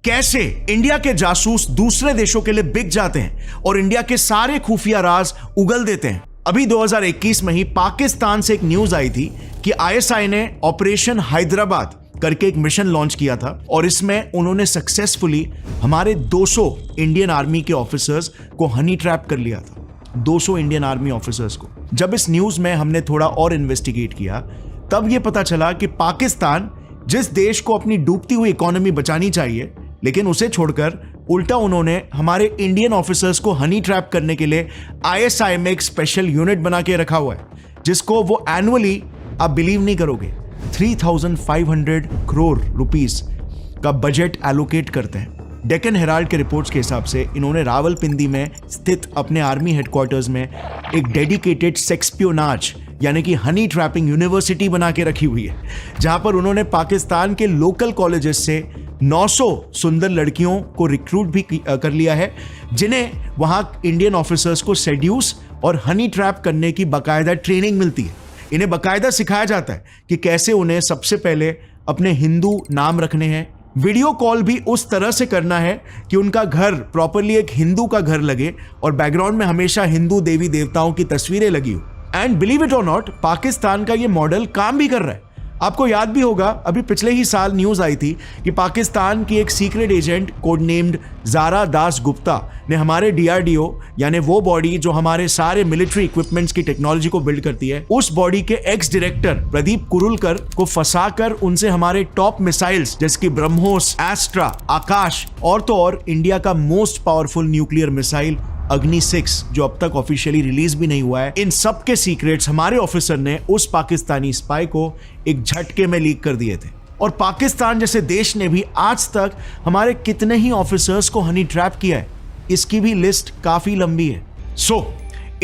कैसे इंडिया के जासूस दूसरे देशों के लिए बिक जाते हैं और इंडिया के सारे खुफिया राज उगल देते हैं। अभी 2021 में ही पाकिस्तान से एक न्यूज आई थी कि आईएसआई ने ऑपरेशन हैदराबाद करके एक मिशन लॉन्च किया था और इसमें उन्होंने सक्सेसफुली हमारे 200 इंडियन आर्मी के ऑफिसर्स को हनी ट्रैप कर लिया था। 200 इंडियन आर्मी ऑफिसर्स को। जब इस न्यूज में हमने थोड़ा और इन्वेस्टिगेट किया तब यह पता चला कि पाकिस्तान जिस देश को अपनी डूबती हुई इकोनॉमी बचानी चाहिए, लेकिन उसे छोड़कर उल्टा उन्होंने हमारे इंडियन ऑफिसर्स को हनी ट्रैप करने के लिए आईएसआई में एक स्पेशल यूनिट बना के रखा हुआ है, जिसको वो एनुअली, आप बिलीव नहीं करोगे, 3,500 करोड़ रुपीस का बजट एलोकेट करते हैं। डेक्कन हेराल्ड के रिपोर्ट्स के हिसाब से इन्होंने रावलपिंडी में स्थित अपने आर्मी हेडक्वार्टर्स में एक डेडिकेटेड सेक्सपियोनाज यानी कि हनी ट्रैपिंग यूनिवर्सिटी बना के रखी हुई है, जहां पर उन्होंने पाकिस्तान के लोकल कॉलेजेस से 900 सुंदर लड़कियों को रिक्रूट भी कर लिया है, जिन्हें वहां इंडियन ऑफिसर्स को सेड्यूस और हनी ट्रैप करने की बाकायदा ट्रेनिंग मिलती है। इन्हें बाकायदा सिखाया जाता है कि कैसे उन्हें सबसे पहले अपने हिंदू नाम रखने हैं, वीडियो कॉल भी उस तरह से करना है कि उनका घर प्रॉपरली एक हिंदू का घर लगे और बैकग्राउंड में हमेशा हिंदू देवी देवताओं की तस्वीरें लगी हो। एंड बिलीव इट और नॉट, पाकिस्तान का ये मॉडल काम भी कर रहा है। आपको याद भी होगा, अभी पिछले ही साल न्यूज आई थी कि पाकिस्तान की एक secret agent code named Zara Das Gupta ने हमारे डीआरडीओ यानी वो बॉडी जो हमारे सारे मिलिट्री इक्विपमेंट्स की टेक्नोलॉजी को बिल्ड करती है, उस बॉडी के एक्स डायरेक्टर प्रदीप कुरुलकर को फंसाकर उनसे हमारे टॉप मिसाइल्स जैसे कि ब्रह्मोस, एस्ट्रा, आकाश और तो और इंडिया का मोस्ट पावरफुल न्यूक्लियर मिसाइल अग्नि 6 जो अब तक ऑफिशियली रिलीज भी नहीं हुआ है, इन सब के सीक्रेट्स हमारे ऑफिसर ने उस पाकिस्तानी स्पाई को एक झटके में लीक कर दिए थे। और पाकिस्तान जैसे देश ने भी आज तक हमारे कितने ही ऑफिसर्स को हनी ट्रैप किया है, इसकी भी लिस्ट काफी लंबी है।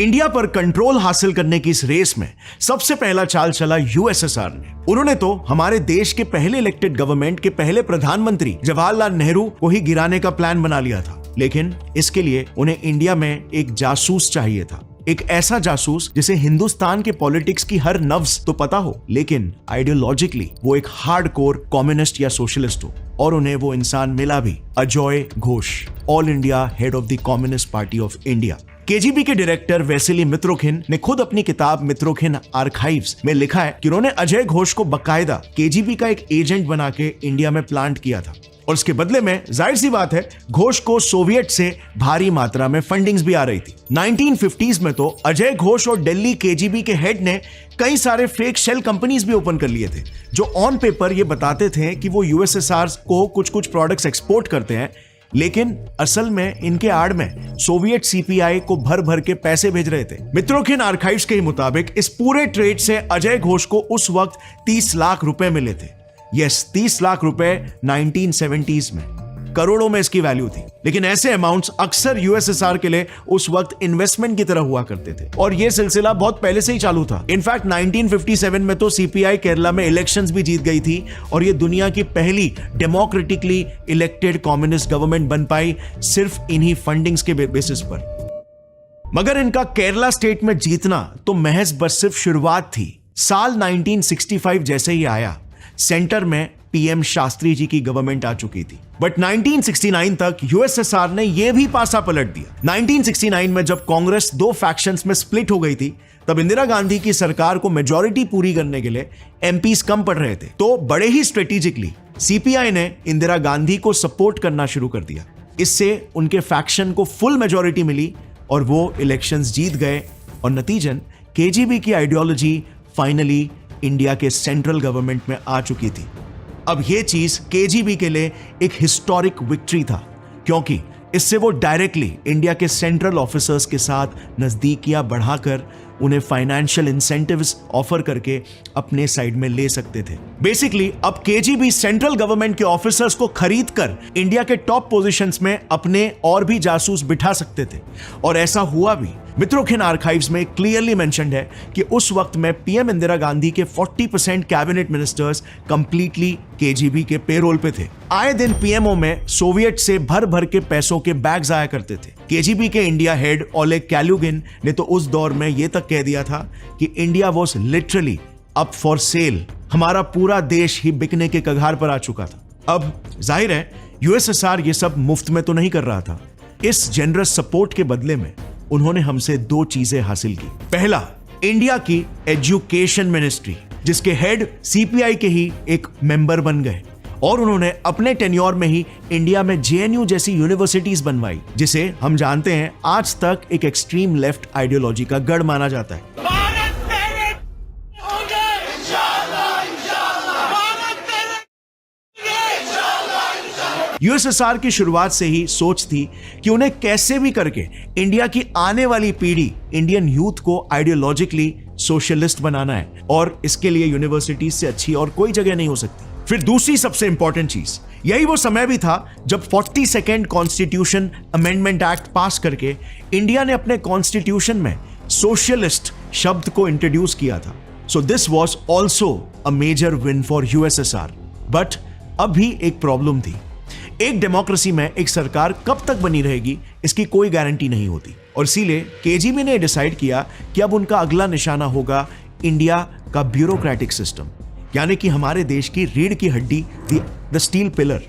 इंडिया पर कंट्रोल हासिल करने की इस रेस में सबसे पहला चाल चला यूएसएसआर ने। उन्होंने तो हमारे देश के पहले इलेक्टेड गवर्नमेंट के पहले प्रधानमंत्री जवाहरलाल नेहरू को ही गिराने का प्लान बना लिया था, लेकिन इसके लिए उन्हें इंडिया में एक जासूस चाहिए था, एक ऐसा जासूस जिसे हिंदुस्तान के पॉलिटिक्स की हर नव्ज तो पता हो, लेकिन आइडियोलॉजिकली वो एक हार्डकोर कम्युनिस्ट या सोशलिस्ट हो। और उन्हें वो इंसान मिला भी, Ajay Ghosh, all India head of the communist party of India. KGB के डायरेक्टर वैसिली मित्रोखिन ने खुद अपनी किताब मित्रोखिन आर्काइव्स में लिखा है कि उन्होंने अजय घोष को बकायदा केजीबी का एक एजेंट बना के इंडिया में प्लांट किया था और उसके बदले में जाहिर सी बात है घोष को सोवियत से भारी मात्रा में फंडिंग्स भी आ रही थी। 1950s में तो अजय घोष और दिल्ली केजीबी के हेड ने कई सारे फेक शेल कंपनीज भी ओपन कर लिए थे, जो ऑन पेपर ये बताते थे कि वो यूएसएसआर को कुछ कुछ प्रोडक्ट्स एक्सपोर्ट करते हैं, लेकिन असल में इनके आड़ में सोवियत सीपीआई को भर भर के पैसे भेज रहे थे। मित्रोखिन आर्काइव्स के मुताबिक इस पूरे ट्रेड से अजय घोष को उस वक्त 30 लाख रुपए मिले थे। यस, 30 लाख रुपए 1970s में, करोड़ों में इसकी वैल्यू थी। लेकिन ऐसे अमाउंट्स अक्सर यूएसएसआर के लिए उस वक्त इन्वेस्टमेंट की तरह हुआ करते थे और यह सिलसिला बहुत पहले से ही चालू था। इनफैक्ट 1957 में तो सीपीआई केरला में इलेक्शंस भी जीत गई थी और यह दुनिया की पहली डेमोक्रेटिकली इलेक्टेड कम्युनिस्ट गवर्नमेंट बन पाई सिर्फ इन्हीं फंडिंग्स के बेसिस पर। मगर इनका केरला स्टेट में जीतना तो महज बस सिर्फ शुरुआत थी। साल 1965 जैसे ही आया, सेंटर में पीएम शास्त्री जी की गवर्नमेंट आ चुकी थी, बट 1969 तक यूएसएसआर ने यह भी पासा पलट दिया। 1969 में जब कांग्रेस दो फैक्शंस में स्प्लिट हो गई थी, तब इंदिरा गांधी की सरकार को मेजॉरिटी पूरी करने के लिए एमपीज कम पड़ रहे थे, तो बड़े ही स्ट्रेटेजिकली सीपीआई ने इंदिरा गांधी को सपोर्ट करना शुरू कर दिया। इससे उनके फैक्शन को फुल मेजॉरिटी मिली और वो इलेक्शंस जीत गए और नतीजन केजीबी की आइडियोलॉजी फाइनली इंडिया के सेंट्रल गवर्नमेंट में आ चुकी थी। अब यह चीज केजीबी के लिए एक हिस्टोरिक विक्ट्री था, क्योंकि इससे वो डायरेक्टली इंडिया के सेंट्रल ऑफिसर्स के साथ नजदीकियां बढ़ाकर उन्हें फाइनेंशियल इंसेंटिव्स ऑफर करके अपने साइड में ले सकते थे। बेसिकली अब केजीबी सेंट्रल गवर्नमेंट के ऑफिसर्स को खरीद कर इंडिया के टॉप पोजीशंस में अपने और भी जासूस बिठा सकते थे और ऐसा हुआ भी। मित्रोखिन आर्काइव्स में क्लियरली मेंशन्ड है कि उस वक्त में पीएम इंदिरा गांधी के 40% कैबिनेट मिनिस्टर्स कंप्लीटली केजीबी के पेरोल पे थे। आए दिन पीएमओ में सोवियत से भर भर के पैसों के बैग्स आया करते थे। केजीबी के इंडिया हेड ओलेग कैल्युगिन ने तो उस दौर में यह तक कह दिया था कि India was literally up for sale, हमारा पूरा देश ही बिकने के कगार पर आ चुका था। अब जाहिर है यूएसएसआर ये सब मुफ्त में तो नहीं कर रहा था। इस जेनरस सपोर्ट के बदले में उन्होंने हमसे दो चीजें हासिल की। पहला, इंडिया की एजुकेशन मिनिस्ट्री, जिसके हेड सीपीआई के ही एक मेंबर बन गए, और उन्होंने अपने टेन्योर में ही इंडिया में जेएनयू जैसी यूनिवर्सिटीज बनवाई, जिसे हम जानते हैं आज तक एक एक्सट्रीम लेफ्ट आइडियोलॉजी का गढ़ माना जाता है। यूएसएसआर की शुरुआत से ही सोच थी कि उन्हें कैसे भी करके इंडिया की आने वाली पीढ़ी, इंडियन यूथ को आइडियोलॉजिकली सोशलिस्ट बनाना है, और इसके लिए यूनिवर्सिटीज से अच्छी और कोई जगह नहीं हो सकती। फिर दूसरी सबसे इंपॉर्टेंट चीज, यही वो समय भी था जब 42nd कॉन्स्टिट्यूशन अमेंडमेंट एक्ट पास करके इंडिया ने अपने कॉन्स्टिट्यूशन में सोशलिस्ट शब्द को इंट्रोड्यूस किया था। So this was also a major win for USSR. But अब भी एक प्रॉब्लम थी। एक डेमोक्रेसी में एक सरकार कब तक बनी रहेगी इसकी कोई गारंटी नहीं होती, और इसीलिए केजीबी ने डिसाइड किया कि अब उनका अगला निशाना होगा इंडिया का ब्यूरोक्रेटिक सिस्टम, यानी कि हमारे देश की रीढ़ की हड्डी, द स्टील पिलर।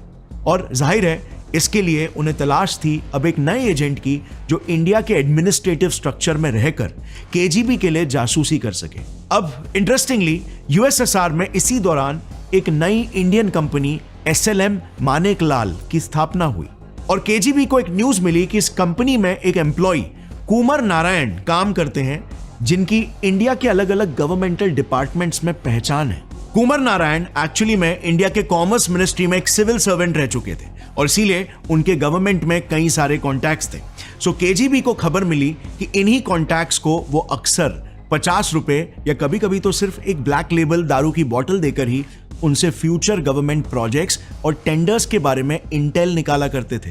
और जाहिर है इसके लिए उन्हें तलाश थी अब एक नए एजेंट की जो इंडिया के एडमिनिस्ट्रेटिव स्ट्रक्चर में रहकर केजीबी के लिए जासूसी कर सके। अब इंटरेस्टिंगली यूएसएसआर में इसी दौरान एक नई इंडियन कंपनी एसएलएम मानेकलाल की स्थापना हुई, और केजीबी को एक न्यूज मिली कि इस कंपनी में एक एम्प्लॉय कुमार नारायण काम करते हैं, जिनकी इंडिया के अलग अलग गवर्नमेंटल डिपार्टमेंट्स में पहचान है। कुमार नारायण एक्चुअली में इंडिया के कॉमर्स मिनिस्ट्री में एक सिविल सर्वेंट रह चुके थे, और इसीलिए उनके गवर्नमेंट में कई सारे कॉन्टैक्ट्स थे। सो केजीबी को खबर मिली कि इन्हीं कॉन्टैक्ट्स को वो अक्सर 50 रुपए या कभी कभी तो सिर्फ एक ब्लैक लेबल दारू की बोतल देकर ही उनसे फ्यूचर गवर्नमेंट प्रोजेक्ट्स और टेंडर्स के बारे में इंटेल निकाला करते थे,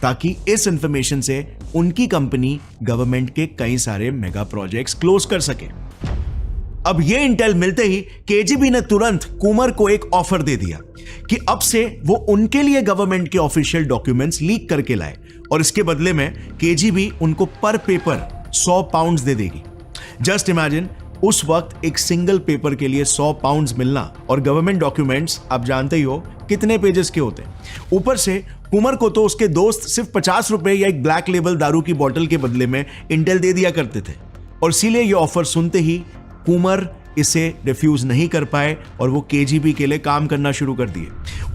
ताकि इस इंफॉर्मेशन से उनकी कंपनी गवर्नमेंट के कई सारे मेगा प्रोजेक्ट्स क्लोज कर सके। अब ये इंटेल मिलते ही केजीबी ने तुरंत कुमार को एक ऑफर दे दिया कि अब से वो उनके लिए गवर्नमेंट के ऑफिशियल डॉक्यूमेंट्स लीक करके लाए, और इसके बदले में केजीबी उनको पर पेपर 100 पाउंड्स दे देगी। जस्ट इमेजिन, उस वक्त एक सिंगल पेपर के लिए 100 पाउंड्स मिलना, और गवर्नमेंट डॉक्यूमेंट्स आप जानते ही हो कितने पेजेस के होते हैं। ऊपर से कुमार को तो उसके दोस्त सिर्फ 50 रुपए या एक ब्लैक लेबल दारू की बोतल के बदले में इंटेल दे दिया करते थे, और इसीलिए ये ऑफर सुनते ही कुमार इसे रिफ्यूज नहीं कर पाए और वो केजीबी के लिए काम करना शुरू कर दिए।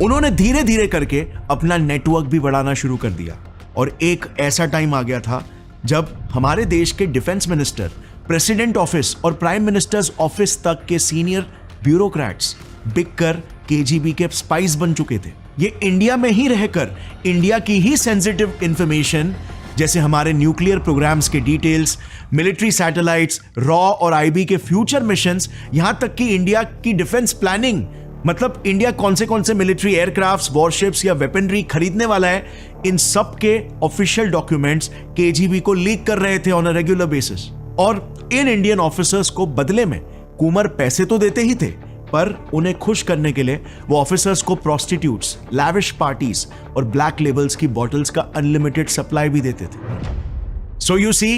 उन्होंने धीरे धीरे करके अपना नेटवर्क भी बढ़ाना शुरू कर दिया, और एक ऐसा टाइम आ गया था जब हमारे देश के डिफेंस मिनिस्टर, प्रेसिडेंट ऑफिस और प्राइम मिनिस्टर्स ऑफिस तक के सीनियर ब्यूरोक्रेट्स बिककर केजीबी के स्पाइस बन चुके थे। ये इंडिया में ही रहकर इंडिया की ही सेंसिटिव इंफॉर्मेशन, जैसे हमारे न्यूक्लियर प्रोग्राम्स के डिटेल्स, मिलिट्री सैटेलाइट्स, रॉ और आईबी के फ्यूचर मिशंस, यहां तक कि इंडिया की डिफेंस प्लानिंग, मतलब इंडिया कौन से मिलिट्री एयरक्राफ्ट्स, वॉरशिप्स या वेपनरी खरीदने वाला है, इन सब के ऑफिशियल डॉक्यूमेंट्स केजीबी को लीक कर रहे थे ऑन अ रेगुलर बेसिस। और इन इंडियन ऑफिसर्स को बदले में कुमार पैसे तो देते ही थे, पर उन्हें खुश करने के लिए वो ऑफिसर्स को प्रोस्टिट्यूट्स, लैविश पार्टीज और ब्लैक लेबल्स की बॉटल्स का अनलिमिटेड सप्लाई भी देते थे। सो यू सी,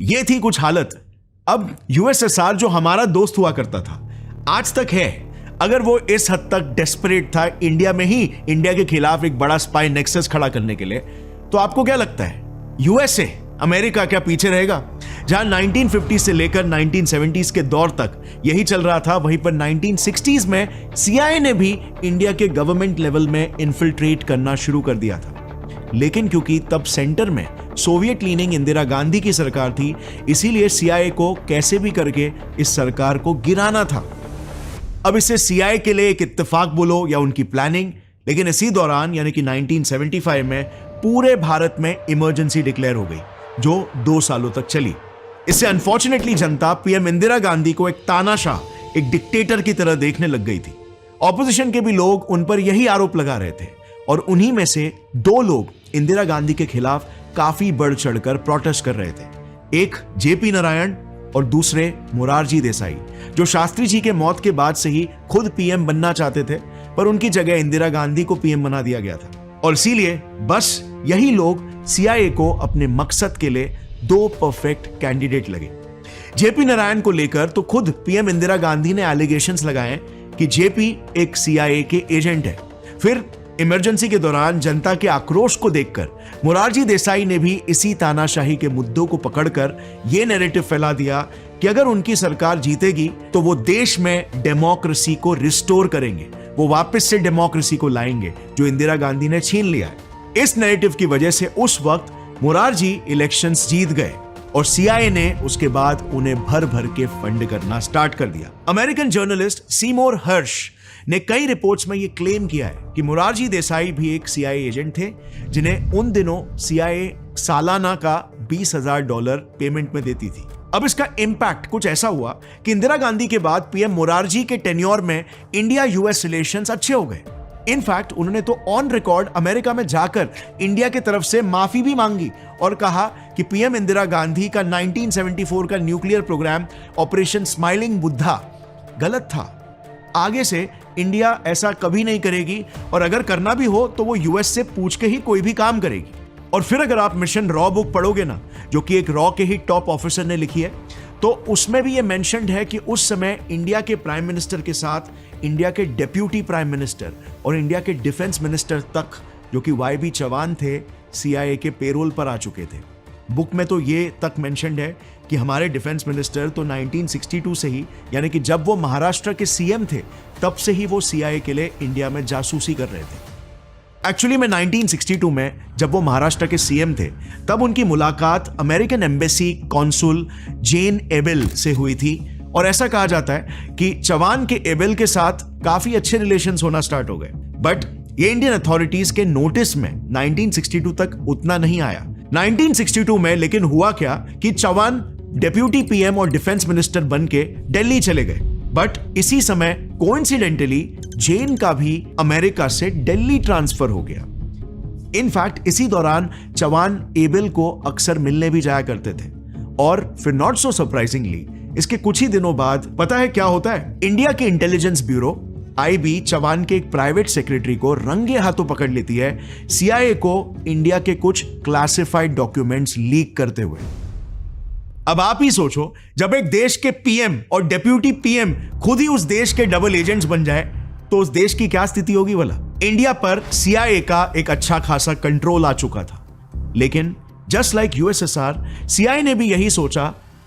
ये थी कुछ हालत। अब यूएसएसआर जो हमारा दोस्त हुआ करता था, आज तक है, अगर वो इस हद तक डेस्परेट था इंडिया में ही इंडिया के खिलाफ एक बड़ा स्पाई नेक्सस खड़ा करने के लिए, तो आपको क्या लगता है यूएसए, अमेरिका क्या पीछे रहेगा? जहां 1950 से लेकर 1970s के दौर तक यही चल रहा था, वहीं पर 1960s में सीआईए ने भी इंडिया के गवर्नमेंट लेवल में इन्फिल्ट्रेट करना शुरू कर दिया था। लेकिन क्योंकि तब सेंटर में सोवियत लीनिंग इंदिरा गांधी की सरकार थी, इसीलिए सीआईए को कैसे भी करके इस सरकार को गिराना था। अब इसे सीआईए के लिए एक इत्तेफाक बोलो या उनकी प्लानिंग, लेकिन इसी दौरान यानी कि 1975 में पूरे भारत में इमरजेंसी डिक्लेयर हो गई, जो 2 सालों तक चली। इससे अनफॉर्चुनेटली जनता पीएम इंदिरा गांधी को एक तानाशाह, एक डिक्टेटर की तरह देखने लग गई थी। ऑपोजिशन के भी लोग उन पर यही आरोप लगा रहे थे, और उन्हीं में से 2 लोग इंदिरा गांधी के खिलाफ काफी बढ़ चढ़कर प्रोटेस्ट कर रहे थे। एक जेपी नारायण और दूसरे मोरारजी देसाई, जो शास्त्री जी के मौत के बाद से ही खुद पीएम बनना चाहते थे, पर उनकी जगह इंदिरा गांधी को पीएम बना दिया गया था। और इसीलिए बस यही लोग सीआईए को अपने मकसद के लिए 2 परफेक्ट कैंडिडेट लगे। जेपी नारायण को लेकर तो खुद पीएम इंदिरा गांधी ने एलिगेशंस लगाए कि जेपी एक सीआईए के एजेंट है। फिर इमरजेंसी के दौरान जनता के आक्रोश को देखकर मोरारजी देसाई ने भी इसी तानाशाही के मुद्दों को पकड़कर यह नैरेटिव फैला दिया कि अगर उनकी सरकार जीतेगी तो वो देश में डेमोक्रेसी को रिस्टोर करेंगे, वो वापस से डेमोक्रेसी को लाएंगे जो इंदिरा गांधी ने छीन लिया है। इस नैरेटिव की वजह से उस वक्त मोरारजी इलेक्शंस जीत गए और सीआईए ने उसके बाद उन्हें भर भर के फंड करना स्टार्ट कर दिया। अमेरिकन जर्नलिस्ट सीमोर हर्श ने कई रिपोर्ट्स में यह क्लेम किया है कि मोरारजी देसाई भी एक सीआईए एजेंट थे जिन्हें उन दिनों सीआईए सालाना का $20,000 पेमेंट में देती थी। अब इसका इंपैक्ट कुछ ऐसा हुआ कि इंदिरा गांधी के बाद पीएम मोरारजी के टेन्योर में इंडिया यूएस रिलेशंस अच्छे हो गए। इनफैक्ट उन्होंने तो ऑन रिकॉर्ड अमेरिका में जाकर इंडिया की तरफ से माफी भी मांगी और कहा कि पीएम इंदिरा गांधी का 1974 का nuclear programme operation smiling Buddha गलत था। आगे से इंडिया ऐसा कभी नहीं करेगी और अगर करना भी हो तो वो यूएस से पूछ के ही कोई भी काम करेगी। और फिर अगर आप मिशन रॉ बुक पढ़ोगे ना, जो कि एक रॉ के ही टॉप ऑफिसर ने लिखी है, तो उसमें भी ये मेंशन्ड है कि उस समय इंडिया के प्राइम मिनिस्टर के साथ इंडिया के डेप्यूटी प्राइम मिनिस्टर और इंडिया के डिफेंस मिनिस्टर तक, जो कि वाई.बी. चौहान थे, सीआईए के पेरोल पर आ चुके थे। बुक में तो ये तक मेंशन्ड है कि हमारे डिफेंस मिनिस्टर तो 1962 से ही, यानी कि जब वो महाराष्ट्र के सीएम थे, तब से ही वो सीआईए के लिए इंडिया में जासूसी कर रहे थे। एक्चुअली में 1962 में जब वो महाराष्ट्र के सीएम थे, तब उनकी मुलाकात अमेरिकन एम्बेसी कॉन्सुल जेन एबेल से हुई थी और ऐसा कहा जाता है कि चौहान के एबेल के साथ काफी अच्छे रिलेशंस होना स्टार्ट हो गए। बट ये इंडियन अथॉरिटीज के नोटिस में 1962 तक उतना नहीं आया। 1962 में लेकिन हुआ क्या कि चौहान डेप्यूटी पीएम और डिफेंस मिनिस्टर बन के दिल्ली चले गए। बट इसी समय कोइंसिडेंटली जेन का भी अमेरिका से दिल्ली ट्रांसफर हो गया। इनफैक्ट इसी दौरान चौहान एबेल को अक्सर मिलने भी जाया करते थे। और फिर नॉट सो सरप्राइजिंगली इसके कुछ ही दिनों बाद पता है क्या होता है? इंडिया के इंटेलिजेंस ब्यूरो आईबी चौहान के एक प्राइवेट सेक्रेटरी को रंगे हाथों पकड़ लेती है सीआईए को इंडिया के कुछ क्लासिफाइड डॉक्यूमेंट्स लीक करते हुए। अब आप ही सोचो, जब एक देश के पीएम और डेप्यूटी पीएम खुद ही उस देश के डबल एजेंट्स बन जाए तो उस देश की क्या स्थिति होगी भला? इंडिया पर सीआईए का एक अच्छा खासा कंट्रोल आ चुका था, लेकिन जस्ट लाइक यूएसएसआर सीआईए ने भी यही सोचा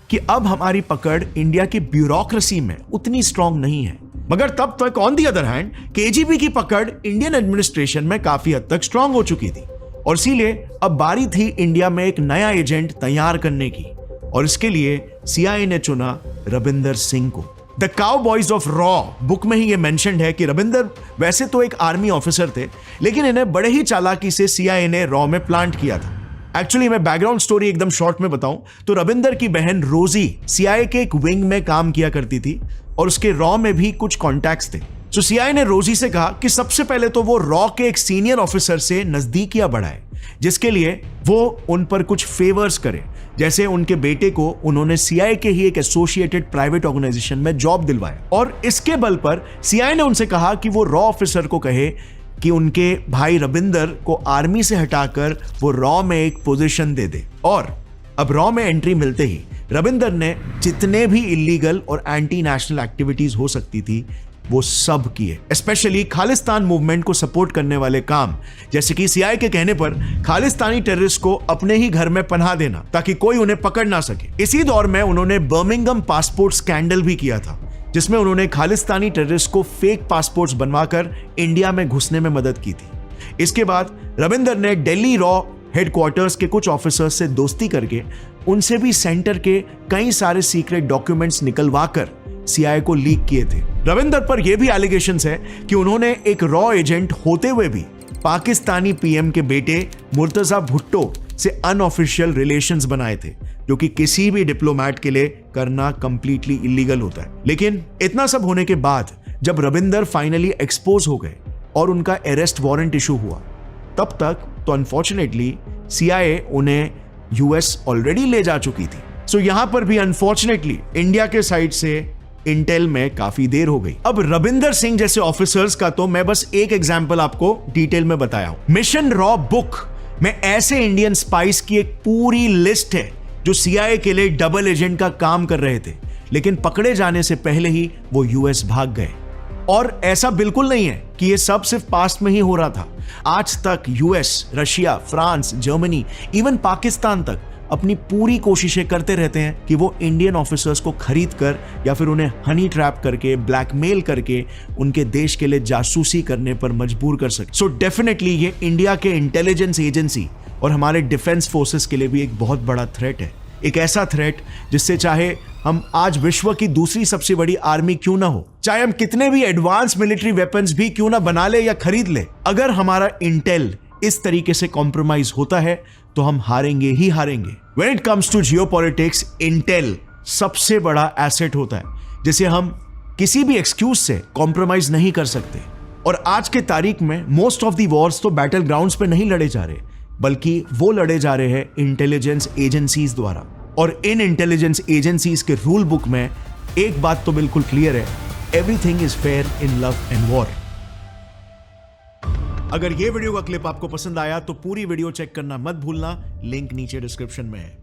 कि अब हमारी पकड़ इंडिया की ब्यूरोक्रेसी में उतनी स्ट्रांग नहीं है। मगर तब तक on the other hand KGB की पकड़ इंडियन एडमिनिस्ट्रेशन में काफी हद तक स्ट्रांग हो चुकी थी और इसीलिए अब बारी थी इंडिया में एक नया एजेंट तैयार करने की और इसके लिए सीआईए ने चुना रविंदर सिंह को। The cowboys of raw book में ही ये मेंशन्ड है कि रविंदर वैसे तो एक आर्मी ऑफिसर थे, लेकिन इन्हें बड़े ही चालाकी से सीआईए ने रॉ में प्लांट किया था। एक्चुअली मैं बैकग्राउंड स्टोरी एकदम शॉर्ट में बताऊं तो रविंदर की बहन रोजी सीआईए के एक विंग में काम किया करती थी और उसके रॉ में भी कुछ कॉन्टैक्ट्स थे। तो सीआईए ने रोजी से कहा कि सबसे पहले तो वो रॉ के एक सीनियर ऑफिसर से नजदीकियां बढ़ाए, जिसके लिए वो उन पर कुछ फेवर्स करे। जैसे उनके बेटे को उन्होंने सीआईए के ही एक एसोसिएटेड प्राइवेट ऑर्गेनाइजेशन में जॉब दिलवाया और इसके बल पर सीआईए ने उनसे कहा कि वो रॉ ऑफिसर को कहे कि उनके भाई रविंदर को आर्मी से हटाकर वो रॉ में एक पोजीशन दे दे। और अब रॉ में एंट्री मिलते ही रविंदर ने जितने भी इलीगल और एंटी नेशनल एक्टिविटीज हो सकती थी वो सब किए, स्पेशली खालिस्तान मूवमेंट को सपोर्ट करने वाले काम, जैसे कि सीआईए के कहने पर खालिस्तानी टेररिस्ट को अपने ही घर में पनाह देना ताकि कोई उन्हें पकड़ ना सके। इसी दौर में उन्होंने बर्मिंघम पासपोर्ट स्कैंडल भी किया था, जिसमें उन्होंने खालिस्तानी टेररिस्ट को फेक पासपोर्ट्स बनवाकर इंडिया में घुसने में मदद की थी। इसके बाद रविंदर ने दिल्ली रॉ हेडक्वार्टर्स के कुछ ऑफिसर्स से दोस्ती करके उनसे भी सेंटर के कई सारे सीक्रेट डॉक्यूमेंट्स निकलवाकर सीआईए को लीक किए थे। रविंदर पर यह भी एलिगेशंस है कि उन्होंने एक रॉ एजेंट होते हुए भी पाकिस्तानी पीएम के बेटे मुर्तजा भुट्टो से अनऑफिशियल रिलेशंस बनाए थे, जो कि किसी भी डिप्लोमैट के लिए करना कंप्लीटली इलीगल होता है। लेकिन इतना सब होने के बाद जब रविंदर फाइनली एक्सपोज हो गए और उनका अरेस्ट वारंट इशू हुआ, तब तक तो अनफॉर्चुनेटली सीआईए उन्हें यूएस ऑलरेडी ले जा चुकी थी। सो यहां पर भी अनफॉर्चुनेटली इंडिया के साइड से इंटेल में काफी देर हो गई। अब रविंदर सिंह जैसे ऑफिसर्स का तो मैं बस एक एग्जांपल आपको डिटेल में बताया हूं। मिशन रॉ बुक में ऐसे इंडियन स्पाइस की एक पूरी लिस्ट है जो सीआईए के लिए डबल एजेंट का काम कर रहे थे, लेकिन पकड़े जाने से पहले ही वो यूएस भाग गए। और ऐसा बिल्कुल नहीं है कि ये सब सिर्फ पास्ट में ही हो रहा था। आज तक US, Russia, France, Germany, even Pakistan तक अपनी पूरी कोशिशें करते रहते हैं कि वो इंडियन ऑफिसर्स को खरीद कर या फिर उन्हें हनी ट्रैप करके, ब्लैकमेल करके उनके देश के लिए जासूसी करने पर मजबूर कर सके। सो डेफिनेटली ये इंडिया के इंटेलिजेंस एजेंसी और हमारे डिफेंस फोर्सेस के लिए भी एक बहुत बड़ा थ्रेट है। एक ऐसा थ्रेट जिससे चाहे हम आज विश्व की दूसरी सबसे बड़ी आर्मी क्यों ना हो, चाहे हम कितने भी एडवांस मिलिट्री वेपन्स भी क्यों ना बना ले या खरीद ले, अगर हमारा इंटेल इस तरीके से कॉम्प्रोमाइज होता है तो हम हारेंगे ही हारेंगे। When it comes to geopolitics, Intel सबसे बड़ा एसेट होता है जिसे हम किसी भी एक्सक्यूज से कॉम्प्रोमाइज नहीं कर सकते। और आज के तारीख में मोस्ट ऑफ दी वॉर्स तो बैटल ग्राउंड्स पे नहीं लड़े जा रहे, बल्कि वो लड़े जा रहे हैं इंटेलिजेंस एजेंसीज द्वारा। और इन इंटेलिजेंस एजेंसीज के रूल बुक में एक बात तो बिल्कुल क्लियर है, everything is fair in love and war. अगर ये वीडियो का क्लिप आपको पसंद आया तो पूरी वीडियो चेक करना मत भूलना, लिंक नीचे डिस्क्रिप्शन में है।